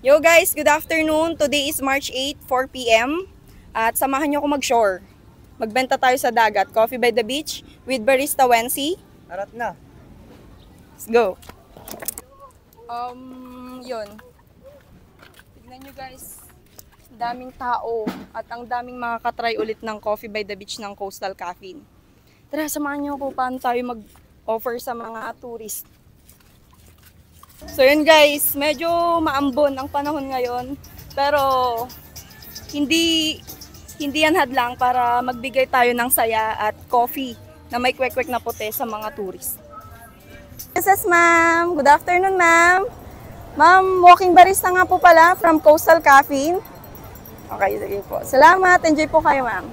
Yo guys, good afternoon. Today is March 8, 4 p.m. At samahan nyo ako mag-shore. Magbenta tayo sa dagat. Coffee by the beach with Barista Wency. Arat na. Let's go. Yun. Tignan nyo guys. Daming tao at ang daming makakatry ulit ng Coffee by the Beach ng Coastal Caffeine. Tara, samahan nyo ako paano tayo mag-offer sa mga tourist. So yun guys, medyo maambon ang panahon ngayon. Pero hindi yan hadlang para magbigay tayo ng saya at coffee na may kwek-kwek na puti sa mga tourist. Yes, ma'am. Good afternoon, ma'am. Ma'am, walking barista nga po pala from Coastal Caffeine. Okay, sige po. Salamat. Enjoy po kayo, ma'am.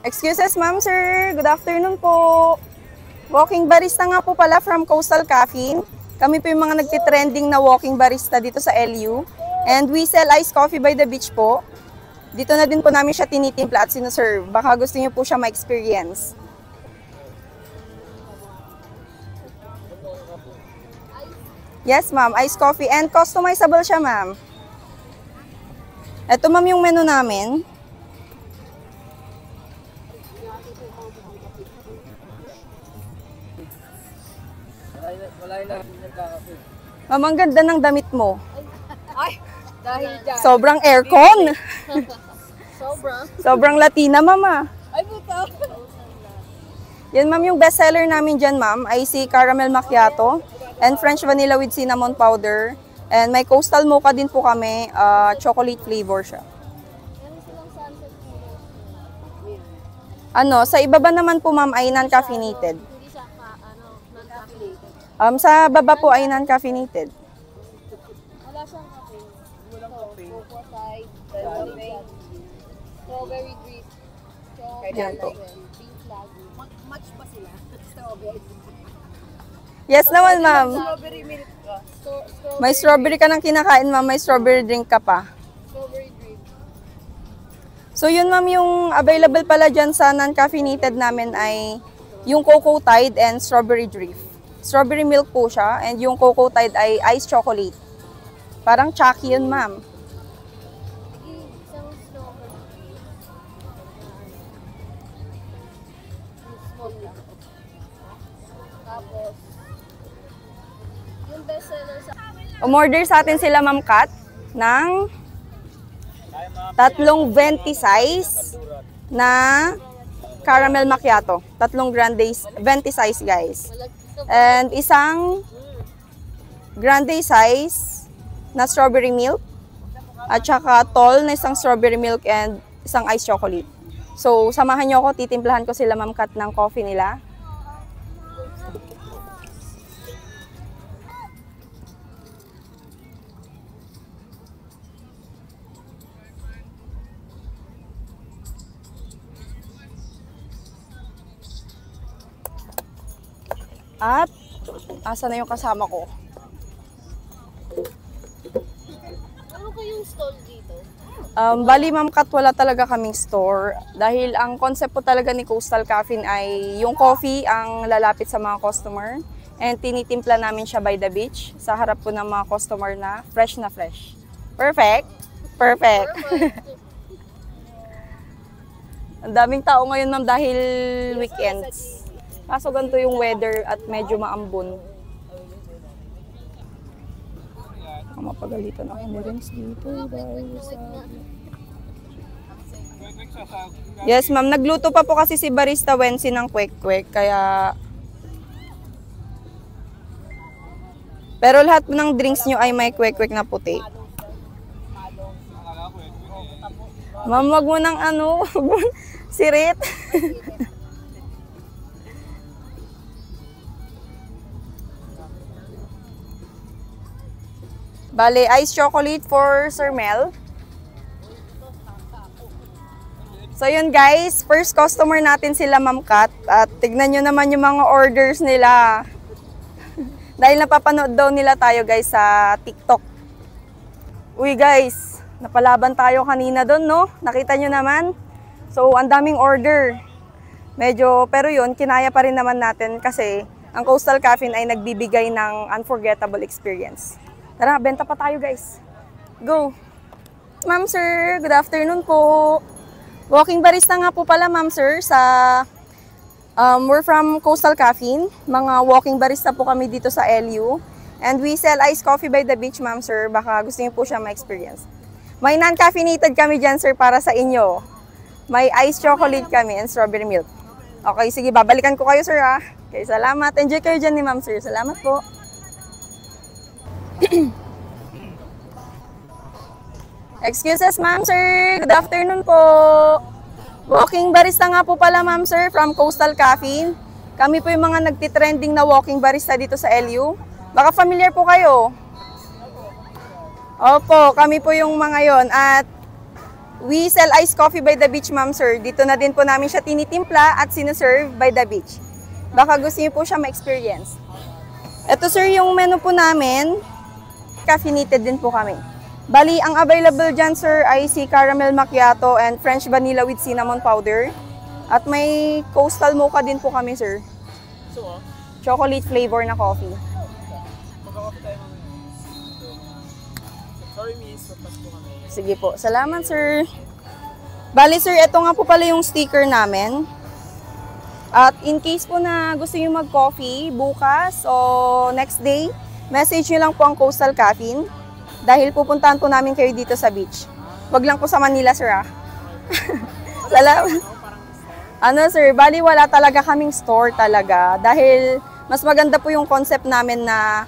Excuses, ma'am, sir. Good afternoon po. Walking barista nga po pala from Coastal Caffeine. Kami po yung mga nagtitrending na walking barista dito sa LU. And we sell iced coffee by the beach po. Dito na din po namin siya tinitimpla at sinuserve. Baka gusto niyo po siya ma-experience. Yes, ma'am. Iced coffee. And customizable siya, ma'am. Ito, ma'am, yung menu namin. Ma'am, ang ganda ng damit mo. Ay, dahil dyan. Sobrang aircon. Sobrang Latina, mama. Ay, buto. Yan, ma'am, yung bestseller namin dyan, ma'am, ay si Caramel Macchiato and French Vanilla with Cinnamon Powder. And may Coastal Mocha din po kami, chocolate flavor siya. Ano, sa ibaba naman po, ma'am, ay non-caffeinated. Hindi siya non-caffeinated. Sa baba po ay non-caffeinated. Wala siyang kape. Walang kape. Cocoa side, strawberry drip, Yan po. pink flag. Match pa sila. Strawberry. Yes naman, ma'am. Strawberry milk ka. May strawberry ka nang kinakain, ma'am. May strawberry drink ka pa. Strawberry drip. So yun, ma'am, yung available pala dyan sa non-caffeinated namin ay yung Cocoa Tide and Strawberry Drift. Strawberry milk po siya and yung Cocoa Tide ay iced chocolate. Parang chucky yun, ma'am. Sige, isang strawberry. Small lang. Tapos, yung bestseller sa... Umorder sa atin sila, ma'am Kat, ng tatlong venti size na caramel macchiato. Tatlong grande venti size, guys. And isang grande size na strawberry milk. At saka tall na isang strawberry milk and isang iced chocolate. So, samahan nyo ako. Titimplahan ko sila, ma'am Kat, ng coffee nila. At, asa na yung kasama ko? Ano kayong stall dito? Bali, ma'am Kat, wala talaga kaming store. Dahil ang concept po talaga ni Coastal Caffeine ay yung coffee ang lalapit sa mga customer. And tinitimpla namin siya by the beach sa harap po ng mga customer na fresh na fresh. Perfect? Perfect. Ang daming tao ngayon, ma'am, dahil weekends. Kaso ganito yung weather at medyo maambon. Mapagalitan ako ni Renz dito, guys. Yes, ma'am. Nagluto pa po kasi si Barista Wency ng kwek-kwek, kaya... Pero lahat ng drinks nyo ay may kwek-kwek na puti. Ma'am, wag mo ng ano, sirit. Bale, iced chocolate for Sir Mel. So yun guys, first customer natin sila, Ma'am Kat. At tignan nyo naman yung mga orders nila. Dahil napapanood daw nila tayo guys sa TikTok. Uy guys, napalaban tayo kanina doon, no? Nakita nyo naman. So ang daming order. Pero yun, kinaya pa rin naman natin kasi ang Coastal Caffeine ay nagbibigay ng unforgettable experience. Tara, benta pa tayo guys. Go. Ma'am sir, good afternoon po. Walking barista nga po pala ma'am sir sa we're from Coastal Caffeine. Mga walking barista po kami dito sa LU. And we sell iced coffee by the beach ma'am sir. Baka gusto niyo po siya ma-experience. May non-caffeinated kami dyan sir para sa inyo. May iced chocolate kami and strawberry milk. Okay, sige, babalikan ko kayo sir ha. Okay, salamat. Enjoy kayo dyan ni ma'am sir. Salamat po. Excuses ma'am sir. Good afternoon po. Walking barista nga po pala ma'am sir from Coastal Caffeine. Kami po yung mga nagtitrending na walking barista dito sa LU. Baka familiar po kayo. Opo, kami po yung mga yon. At we sell iced coffee by the beach ma'am sir. Dito na din po namin siya tinitimpla at sineserve by the beach. Baka gusto niyo po siya ma-experience. Ito sir yung menu po namin. Caffeinated din po kami. Bali, ang available dyan, sir, ay si caramel macchiato and French vanilla with cinnamon powder. At may coastal mocha din po kami, sir. So, Chocolate flavor na coffee. magkakape tayo mamaya. Sorry, miss. Magpas po kami. Sige po. Salamat, sir. Bali, sir, ito nga po pala yung sticker namin. At in case po na gusto nyo mag-coffee bukas o next day, message nyo lang po ang Coastal Caffeine. Dahil pupuntahan po namin kayo dito sa beach. Wag lang po sa Manila, sir, ah. Salamat. Ano, sir, bali wala talaga kaming store talaga. Dahil mas maganda po yung concept namin na,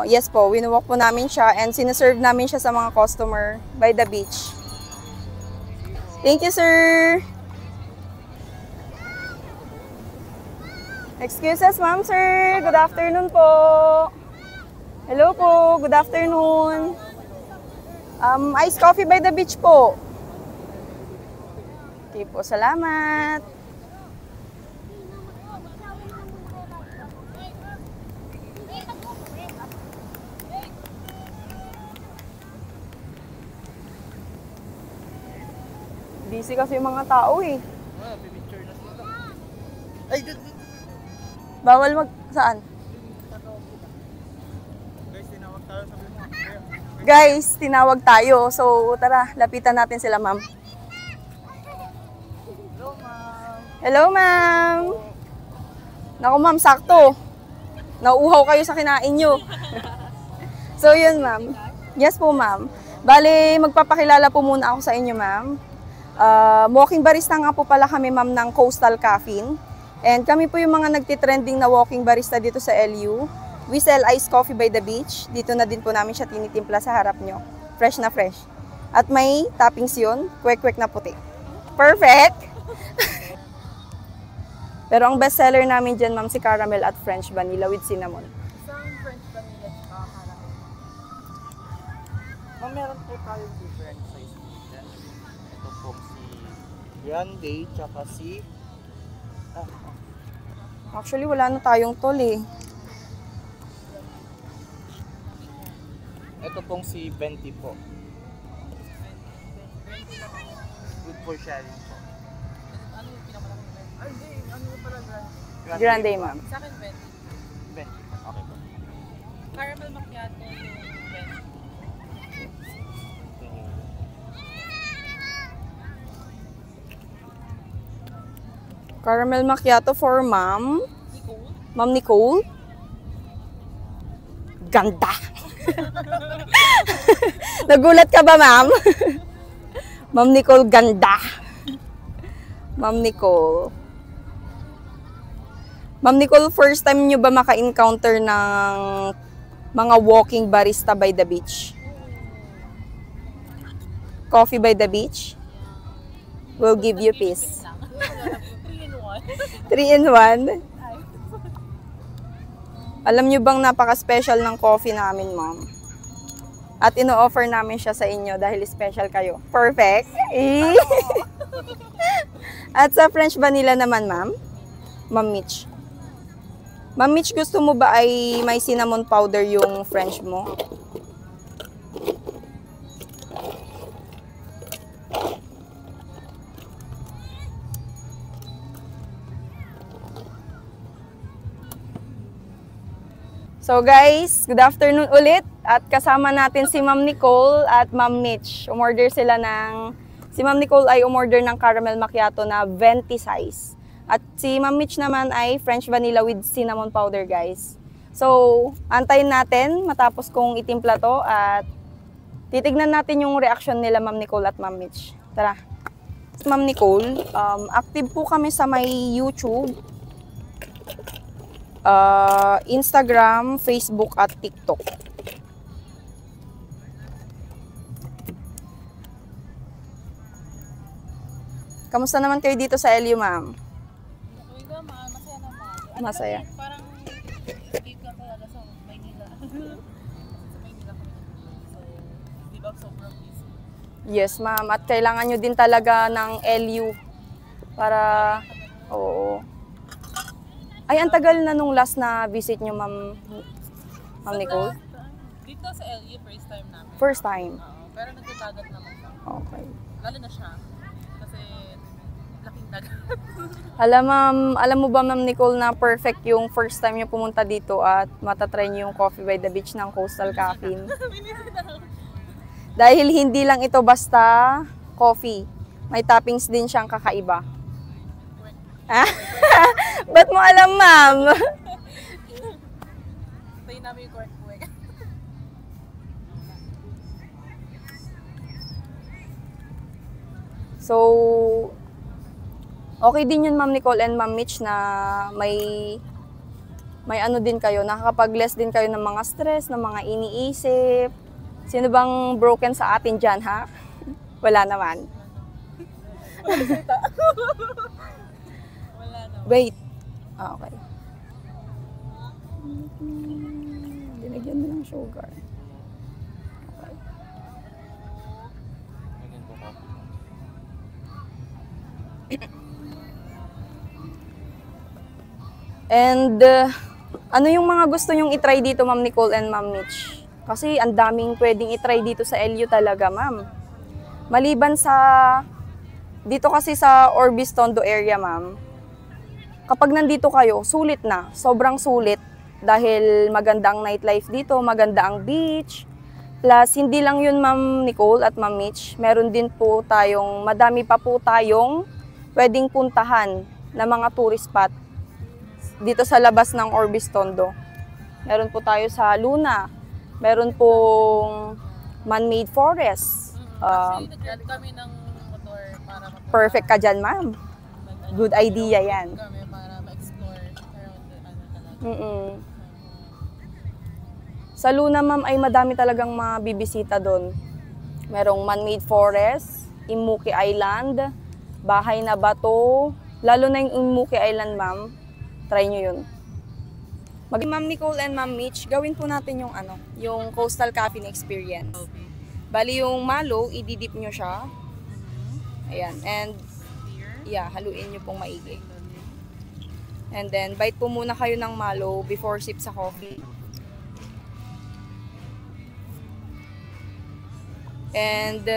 yes po, winuwalk po namin siya and sineserve namin siya sa mga customer by the beach. Thank you, sir. Excuses, ma'am, sir. Good afternoon po. Hello po, good afternoon. Iced coffee by the beach po. Okay po, salamat. Busy kasi yung mga tao eh. Pipicture na sila. Ay, Bawal saan? Guys, tinawag tayo. So, tara, lapitan natin sila, ma'am. Hello, ma'am. Hello, ma'am. Naku, ma'am, sakto. Nauuhaw kayo sa kinain nyo. So, yun, ma'am. Yes po, ma'am. Bale, magpapakilala po muna ako sa inyo, ma'am. Walking barista nga po pala kami, ma'am, ng Coastal Caffeine. And kami po yung mga nagtitrending na walking barista dito sa LU. We sell iced coffee by the beach. Dito na din po namin siya tinitimpla sa harap nyo. Fresh na fresh. At may toppings yun, kwek-kwek na puti. Perfect! Pero ang best seller namin dyan, ma'am, si caramel at French vanilla with cinnamon. Isang French vanilla at caramel. Ma'am, meron po tayong different size dito. Ito pong si Grande, tsaka si... Actually, wala na tayong tol eh. Ito pong si 20 po. Good for sharing po. Ano yung pinakamalaki? Ay, hindi. Ano yung pala grande? Grande, ma'am. Sa akin, 20. 20. Okay po. Caramel macchiato yung 20. Caramel macchiato for ma'am. Nicole? Ma'am Nicole. Ganda. Nagulat ka ba, ma'am? Ma'am Nicole, ganda. Ma'am Nicole. Ma'am Nicole, first time nyo ba maka-encounter ng mga walking barista by the beach? Coffee by the beach? Will give you peace. 3 in 1. 3 in 1? Alam nyo bang napaka-special ng coffee namin, ma'am? At ino-offer namin siya sa inyo dahil special kayo. Perfect! Eh. At sa French vanilla naman, ma'am, Ma'am Mitch. Ma'am Mitch, gusto mo ba ay may cinnamon powder yung French mo? So guys, good afternoon ulit. at kasama natin si Ma'am Nicole at Ma'am Mitch. Si Ma'am Nicole ay umorder ng caramel macchiato na venti size. At si Ma'am Mitch naman ay French vanilla with cinnamon powder, guys. So, antayin natin matapos kong itimpla to at titignan natin yung reaction nila Ma'am Nicole at Ma'am Mitch. Tara. Ma'am Nicole, active po kami sa may YouTube, Instagram, Facebook at TikTok. Kamusta naman kayo dito sa LU, ma'am? Okay naman, masaya naman. Masaya. Parang escape lang talaga sa Maynila. Sa Maynila kami. So, di ba sobrang busy? Yes, ma'am. At kailangan nyo din talaga ng LU para... Oo. Ay, ang tagal na nung last na visit nyo, ma'am Nicole? Dito sa LU, first time namin. First time? Oo, pero nagdagat naman siya. Okay. Lalo na siya. Kasi laking dagat. Alam mo ba, Ma'am Nicole, na perfect yung first time nyo pumunta dito at matatry nyo yung Coffee by the Beach ng Coastal Caffeine? Dahil hindi lang ito basta coffee. May toppings din siyang kakaiba. Ah? Ba't mo alam, ma'am? Tayo namin yung kwek-kwek. So, okay din yun, Ma'am Nicole and Ma'am Mitch, na may ano din kayo, nakakapag-less din kayo ng mga stress, ng mga iniisip. Sino bang broken sa atin dyan, ha? Wala naman. Wala na. Wait. Okay. Dinagyan mo ng sugar. Okay. And ano yung mga gusto nyong itry dito, Ma'am Nicole and Ma'am Mitch? Kasi ang daming pwedeng itry dito sa LU talaga, ma'am. Maliban sa, dito kasi sa Orbis Tondo area, ma'am, kapag nandito kayo, sulit na. Sobrang sulit. Dahil magandang nightlife dito, maganda ang beach. Plus, hindi lang yun, Ma'am Nicole at Ma'am Mitch. Meron din po tayong, madami pa po tayong pwedeng puntahan na mga tourist spot dito sa labas ng Orbis Tondo. Meron po tayo sa Luna. Meron pong man-made forest. Actually, nag-rent kami ng motor para Perfect ka dyan, ma'am. Good idea yan. kami para ma-explore around the talaga. Sa Luna, ma'am, ay madami talagang mabibisita doon. Merong man-made forest, Imuki Island, Bahay na Bato. Lalo na yung Imuki Island, ma'am. Try nyo yun. Ma'am Nicole and Ma'am Mitch, gawin po natin yung yung Coastal Caffeine experience. Okay. Bali yung malo, ididip nyo siya. Ayan. And yeah, haluin nyo pong maigi. And then, bite po muna kayo ng malo before sip sa coffee. And,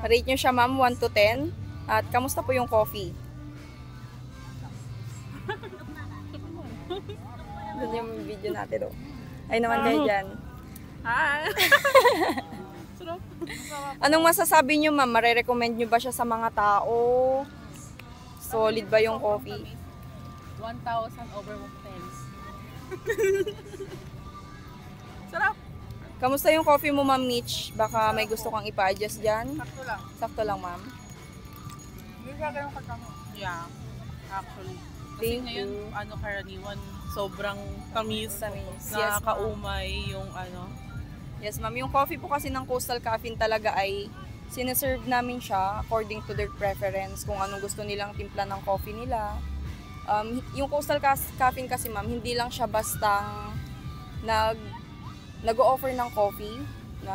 rate nyo siya, ma'am, 1 to 10. At kamusta po yung coffee? Doon yung video natin, oh. Ay naman kayo dyan. Hi! Sarap. Anong masasabi nyo, ma'am? Mare-recommend nyo ba siya sa mga tao? Solid ba yung coffee? 1,000 over 10. Sarap! Kamusta yung coffee mo, Ma'am Mitch? Baka may gusto kang ipa-adjust dyan? Sakto lang. Sakto lang, ma'am. Hindi siya ganun katamo. Yeah, actually. Kasi Thank ngayon, you. karaniwan, sobrang tamis. Tamis. Yes, Nakakaumay yung Yes, ma'am. Yung coffee po kasi ng Coastal Caffeine talaga ay sineserve namin siya according to their preference, kung anong gusto nilang timpla ng coffee nila. Yung Coastal Caffeine kasi, ma'am, hindi lang siya bastang nag-o-offer ng coffee na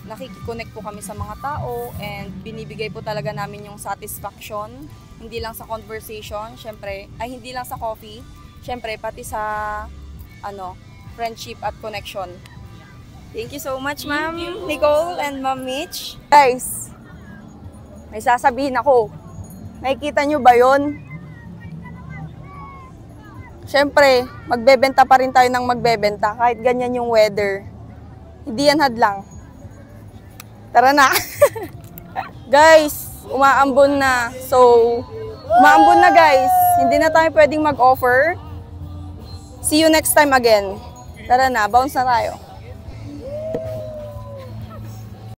nakikiconnect po kami sa mga tao and binibigay po talaga namin yung satisfaction, hindi lang sa conversation, syempre, ay hindi lang sa coffee, syempre pati sa friendship at connection. Thank you so much, Ma'am Nicole and Ma'am Mitch. Guys, may sasabihin ako. Nakikita nyo ba yon? syempre, magbebenta pa rin tayo ng magbebenta kahit ganyan yung weather. Hindi yan hadlang. Tara na. Guys, umaambon na. So, umaambon na guys. Hindi na tayo pwedeng mag-offer. See you next time again. Tara na, bounce na tayo.